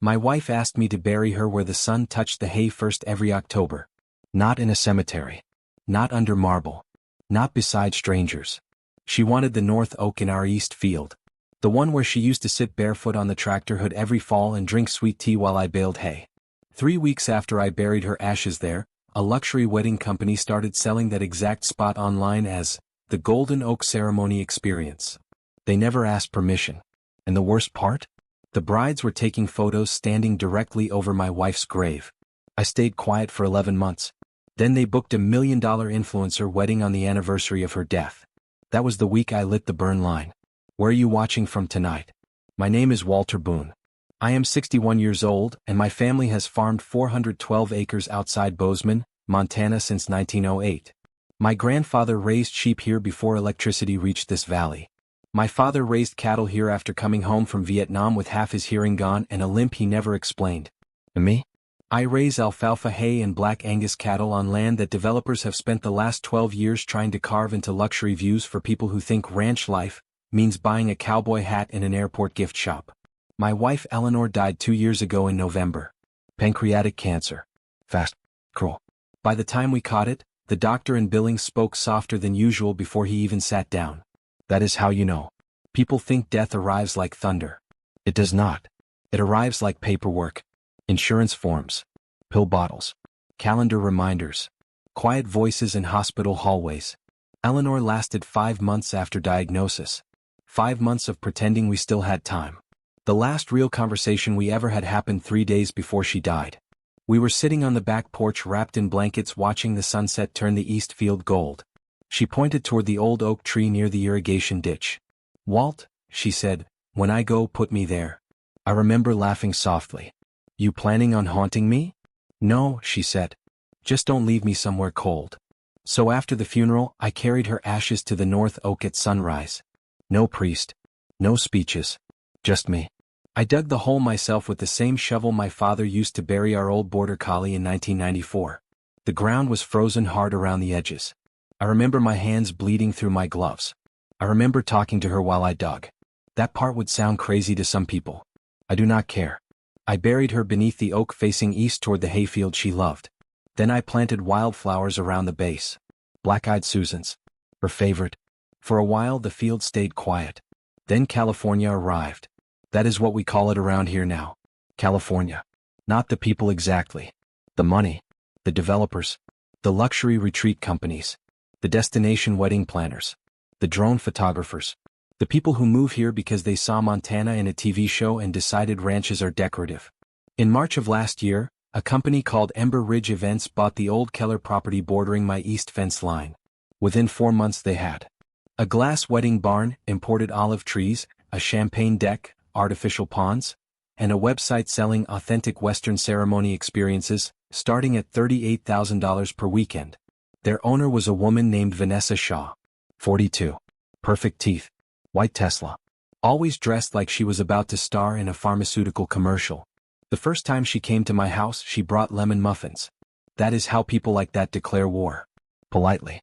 My wife asked me to bury her where the sun touched the hay first every October. Not in a cemetery. Not under marble. Not beside strangers. She wanted the north oak in our east field. The one where she used to sit barefoot on the tractor hood every fall and drink sweet tea while I baled hay. 3 weeks after I buried her ashes there, a luxury wedding company started selling that exact spot online as the Golden Oak Ceremony Experience. They never asked permission. And the worst part? The brides were taking photos standing directly over my wife's grave. I stayed quiet for 11 months. Then they booked $1 million influencer wedding on the anniversary of her death. That was the week I lit the burn line. Where are you watching from tonight? My name is Walter Boone. I am 61 years old, and my family has farmed 412 acres outside Bozeman, Montana since 1908. My grandfather raised sheep here before electricity reached this valley. My father raised cattle here after coming home from Vietnam with half his hearing gone and a limp he never explained. And me? I raise alfalfa hay and black Angus cattle on land that developers have spent the last 12 years trying to carve into luxury views for people who think ranch life means buying a cowboy hat in an airport gift shop. My wife Eleanor died 2 years ago in November. Pancreatic cancer. Fast. Cruel. By the time we caught it, the doctor in Billings spoke softer than usual before he even sat down. That is how you know. People think death arrives like thunder. It does not. It arrives like paperwork. Insurance forms. Pill bottles. Calendar reminders. Quiet voices in hospital hallways. Eleanor lasted 5 months after diagnosis. 5 months of pretending we still had time. The last real conversation we ever had happened 3 days before she died. We were sitting on the back porch wrapped in blankets watching the sunset turn the east field gold. She pointed toward the old oak tree near the irrigation ditch. Walt, she said, when I go, put me there. I remember laughing softly. You planning on haunting me? No, she said. Just don't leave me somewhere cold. So after the funeral, I carried her ashes to the north oak at sunrise. No priest. No speeches. Just me. I dug the hole myself with the same shovel my father used to bury our old border collie in 1994. The ground was frozen hard around the edges. I remember my hands bleeding through my gloves. I remember talking to her while I dug. That part would sound crazy to some people. I do not care. I buried her beneath the oak facing east toward the hayfield she loved. Then I planted wildflowers around the base. Black-eyed Susans. Her favorite. For a while the field stayed quiet. Then California arrived. That is what we call it around here now. California. Not the people exactly. The money. The developers. The luxury retreat companies. The destination wedding planners. The drone photographers. The people who move here because they saw Montana in a TV show and decided ranches are decorative. In March of last year, a company called Ember Ridge Events bought the old Keller property bordering my east fence line. Within 4 months they had a glass wedding barn, imported olive trees, a champagne deck, artificial ponds, and a website selling authentic Western ceremony experiences, starting at $38,000 per weekend. Their owner was a woman named Vanessa Shaw. 42. Perfect teeth. White Tesla. Always dressed like she was about to star in a pharmaceutical commercial. The first time she came to my house, she brought lemon muffins. That is how people like that declare war. Politely.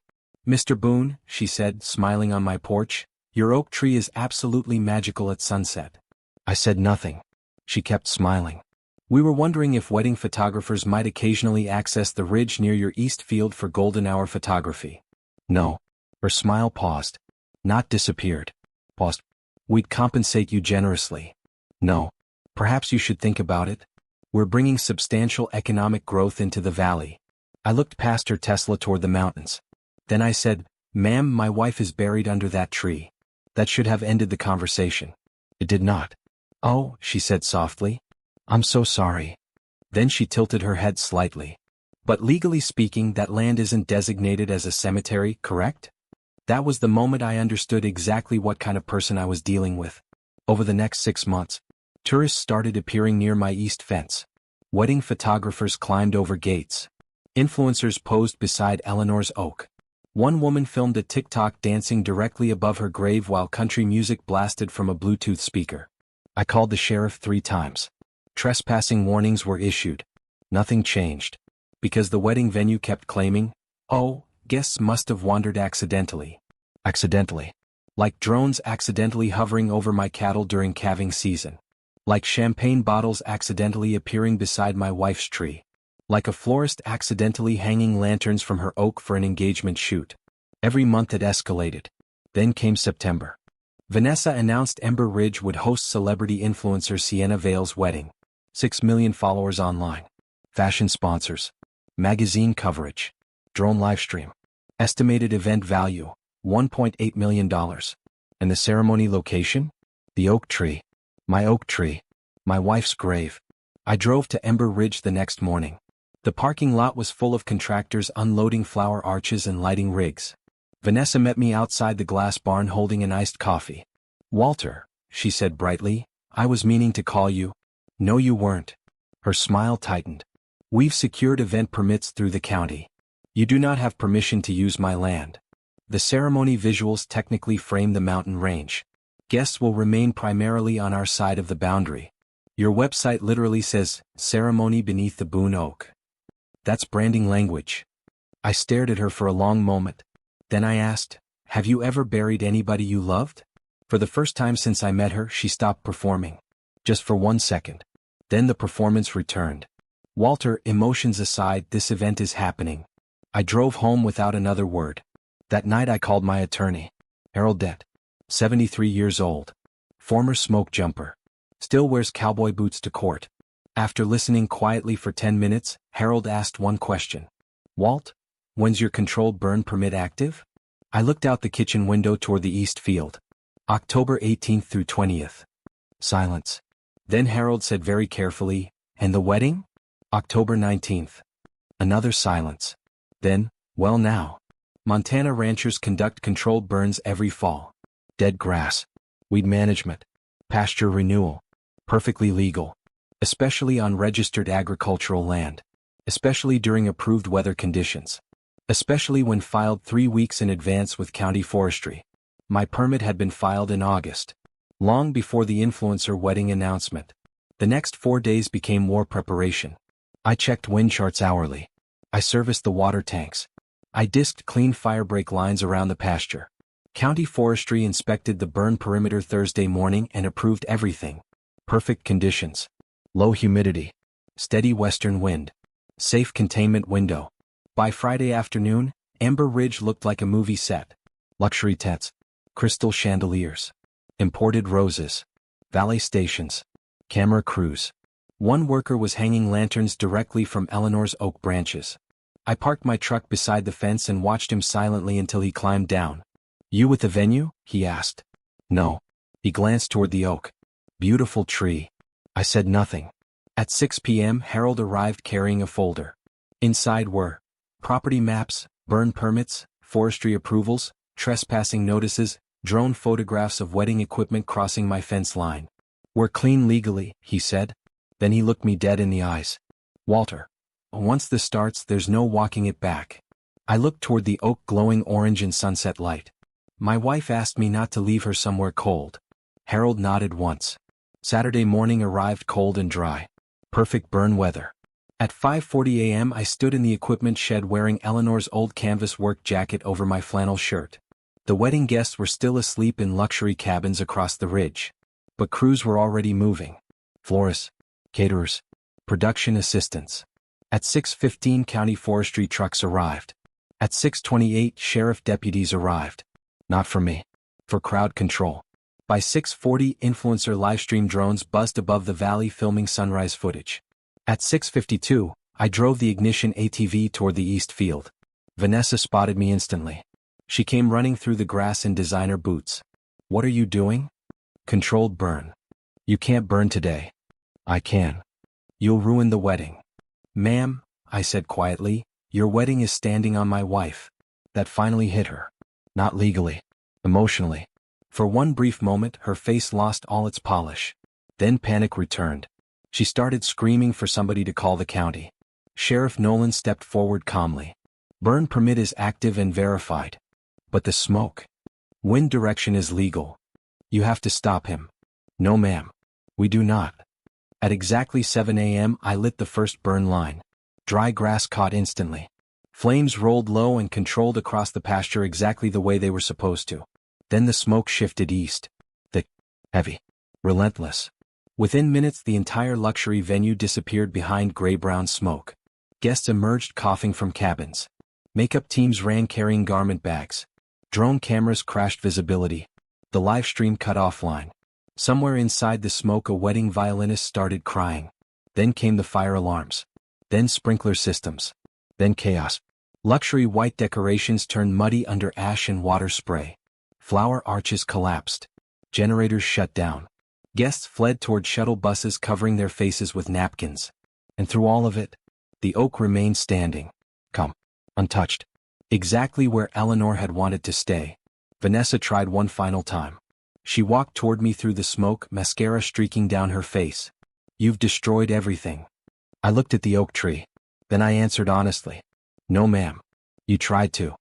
Mr. Boone, she said, smiling on my porch, your oak tree is absolutely magical at sunset. I said nothing. She kept smiling. We were wondering if wedding photographers might occasionally access the ridge near your east field for golden hour photography. No. Her smile paused. Not disappeared. Paused. We'd compensate you generously. No. Perhaps you should think about it. We're bringing substantial economic growth into the valley. I looked past her Tesla toward the mountains. Then I said, Ma'am, my wife is buried under that tree. That should have ended the conversation. It did not. Oh, she said softly. I'm so sorry. Then she tilted her head slightly. But legally speaking, that land isn't designated as a cemetery, correct? That was the moment I understood exactly what kind of person I was dealing with. Over the next 6 months, tourists started appearing near my east fence. Wedding photographers climbed over gates. Influencers posed beside Eleanor's oak. One woman filmed a TikTok dancing directly above her grave while country music blasted from a Bluetooth speaker. I called the sheriff 3 times. Trespassing warnings were issued. Nothing changed. Because the wedding venue kept claiming, oh, guests must have wandered accidentally. Accidentally. Like drones accidentally hovering over my cattle during calving season. Like champagne bottles accidentally appearing beside my wife's tree. Like a florist accidentally hanging lanterns from her oak for an engagement shoot. Every month it escalated. Then came September. Vanessa announced Ember Ridge would host celebrity influencer Sienna Vale's wedding. 6 million followers online. Fashion sponsors. Magazine coverage. Drone livestream. Estimated event value, $1.8 million. And the ceremony location? The oak tree. My oak tree. My wife's grave. I drove to Ember Ridge the next morning. The parking lot was full of contractors unloading flower arches and lighting rigs. Vanessa met me outside the glass barn holding an iced coffee. "Walter," she said brightly, "I was meaning to call you." "No, you weren't." Her smile tightened. "We've secured event permits through the county. You do not have permission to use my land. The ceremony visuals technically frame the mountain range. Guests will remain primarily on our side of the boundary. Your website literally says, ceremony beneath the Boone Oak. That's branding language." I stared at her for a long moment. Then I asked, "Have you ever buried anybody you loved?" For the first time since I met her, she stopped performing. Just for 1 second. Then the performance returned. "Walter, emotions aside, this event is happening." I drove home without another word. That night I called my attorney. Harold Dett. 73 years old. Former smoke jumper. Still wears cowboy boots to court. After listening quietly for 10 minutes, Harold asked one question. "Walt, when's your controlled burn permit active?" I looked out the kitchen window toward the east field. October 18th through 20th. Silence. Then Harold said very carefully, "And the wedding?" October 19th. Another silence. Then, "Well now. Montana ranchers conduct controlled burns every fall. Dead grass. Weed management. Pasture renewal. Perfectly legal. Especially on registered agricultural land. Especially during approved weather conditions. Especially when filed 3 weeks in advance with county forestry." My permit had been filed in August. Long before the influencer wedding announcement. The next 4 days became war preparation. I checked wind charts hourly. I serviced the water tanks. I disked clean firebreak lines around the pasture. County forestry inspected the burn perimeter Thursday morning and approved everything. Perfect conditions. Low humidity. Steady western wind. Safe containment window. By Friday afternoon, Ember Ridge looked like a movie set. Luxury tents. Crystal chandeliers. Imported roses. Valet stations. Camera crews. One worker was hanging lanterns directly from Eleanor's oak branches. I parked my truck beside the fence and watched him silently until he climbed down. "You with the venue?" he asked. "No." He glanced toward the oak. "Beautiful tree." I said nothing. At 6 p.m. Harold arrived carrying a folder. Inside were property maps, burn permits, forestry approvals, trespassing notices, drone photographs of wedding equipment crossing my fence line. "We're clean legally," he said. Then he looked me dead in the eyes. "Walter, once this starts, there's no walking it back." I looked toward the oak glowing orange in sunset light. "My wife asked me not to leave her somewhere cold." Harold nodded once. Saturday morning arrived cold and dry. Perfect burn weather. At 5:40 a.m. I stood in the equipment shed wearing Eleanor's old canvas work jacket over my flannel shirt. The wedding guests were still asleep in luxury cabins across the ridge. But crews were already moving. Florists, caterers, production assistants. At 6:15 county forestry trucks arrived. At 6:28 sheriff deputies arrived. Not for me. For crowd control. By 6:40 influencer livestream drones buzzed above the valley filming sunrise footage. At 6:52, I drove the ignition ATV toward the east field. Vanessa spotted me instantly. She came running through the grass in designer boots. "What are you doing?" "Controlled burn." "You can't burn today." "I can." "You'll ruin the wedding." "Ma'am," I said quietly, "your wedding is standing on my wife." That finally hit her. Not legally. Emotionally. For one brief moment, her face lost all its polish. Then panic returned. She started screaming for somebody to call the county. Sheriff Nolan stepped forward calmly. "Burn permit is active and verified. But the smoke. Wind direction is legal. You have to stop him." "No ma'am. We do not." At exactly 7 a.m. I lit the first burn line. Dry grass caught instantly. Flames rolled low and controlled across the pasture exactly the way they were supposed to. Then the smoke shifted east. Thick, heavy, relentless. Within minutes the entire luxury venue disappeared behind gray-brown smoke. Guests emerged coughing from cabins. Makeup teams ran carrying garment bags. Drone cameras crashed visibility. The live stream cut offline. Somewhere inside the smoke a wedding violinist started crying. Then came the fire alarms. Then sprinkler systems. Then chaos. Luxury white decorations turned muddy under ash and water spray. Flower arches collapsed. Generators shut down. Guests fled toward shuttle buses covering their faces with napkins. And through all of it, the oak remained standing. Calm. Untouched. Exactly where Eleanor had wanted to stay. Vanessa tried one final time. She walked toward me through the smoke, mascara streaking down her face. You've destroyed everything. I looked at the oak tree. Then I answered honestly. No ma'am. You tried to.